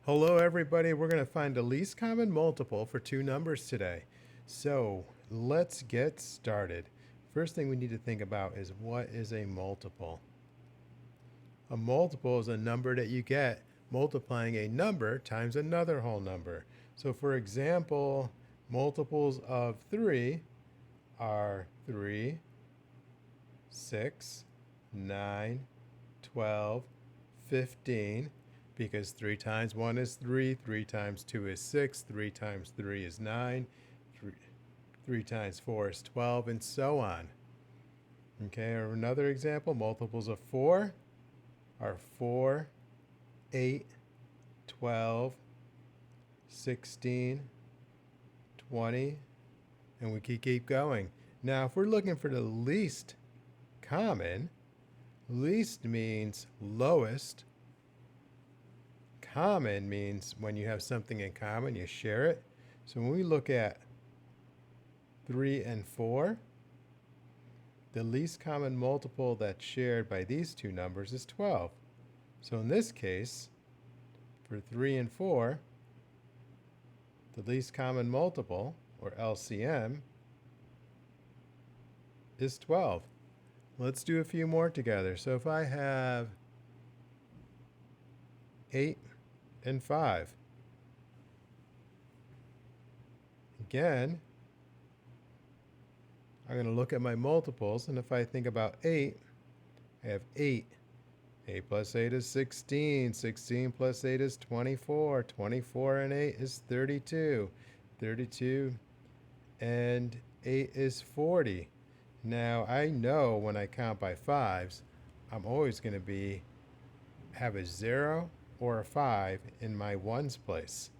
Hello everybody, we're going to find the least common multiple for two numbers today. So let's get started. First thing we need to think about is what is a multiple? A multiple is a number that you get multiplying a number times another whole number. So for example, multiples of 3 are 3, 6, 9, 12, 15. Because 3 times 1 is 3, 3 times 2 is 6, 3 times 3 is 9, 3 times 4 is 12, and so on. Okay, or another example, multiples of 4 are 4, 8, 12, 16, 20, and we can keep going. Now, if we're looking for the least common, least means lowest. Common means when you have something in common, you share it. So when we look at 3 and 4, the least common multiple that's shared by these two numbers is 12. So in this case, for 3 and 4, the least common multiple, or LCM, is 12. Let's do a few more together. So if I have 8 and 5. Again, I'm going to look at my multiples, and if I think about 8, I have 8. 8 plus 8 is 16. 16 plus 8 is 24. 24 and 8 is 32. 32 and 8 is 40. Now, I know when I count by fives, I'm always going to have a 0 or a 5 in my ones place.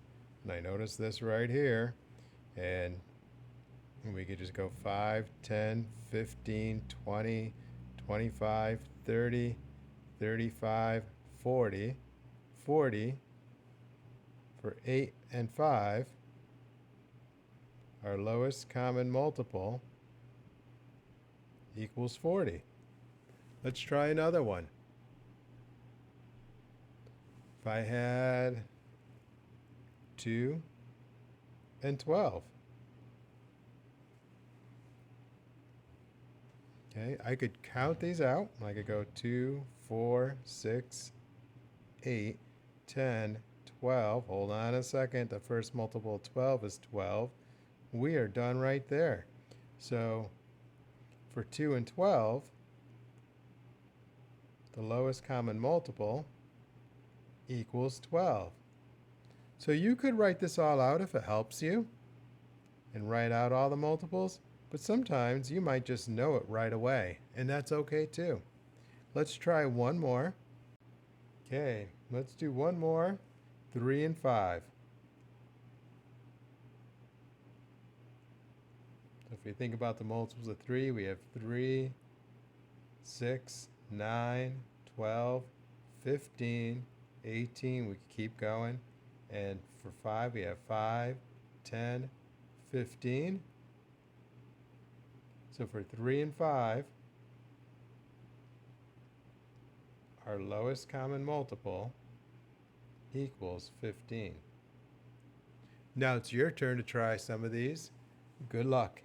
And I notice this right here. And we could just go 5, 10, 15, 20, 25, 30, 35, 40. 40 for 8 and 5. Our lowest common multiple equals 40. Let's try another one. If I had 2 and 12. Okay, I could count these out. I could go 2, 4, 6, 8, 10, 12. Hold on a second. The first multiple of 12 is 12. We are done right there. So for 2 and 12, the lowest common multiple equals 12. So you could write this all out if it helps you and write out all the multiples, but sometimes you might just know it right away, and that's okay too. Let's try one more. Okay, let's do one more. 3 and 5. So if we think about the multiples of 3, we have 3, 6, 9, 12, 15, 18, we can keep going. And for 5, we have 5, 10, 15. So for 3 and 5, our lowest common multiple equals 15. Now it's your turn to try some of these. Good luck.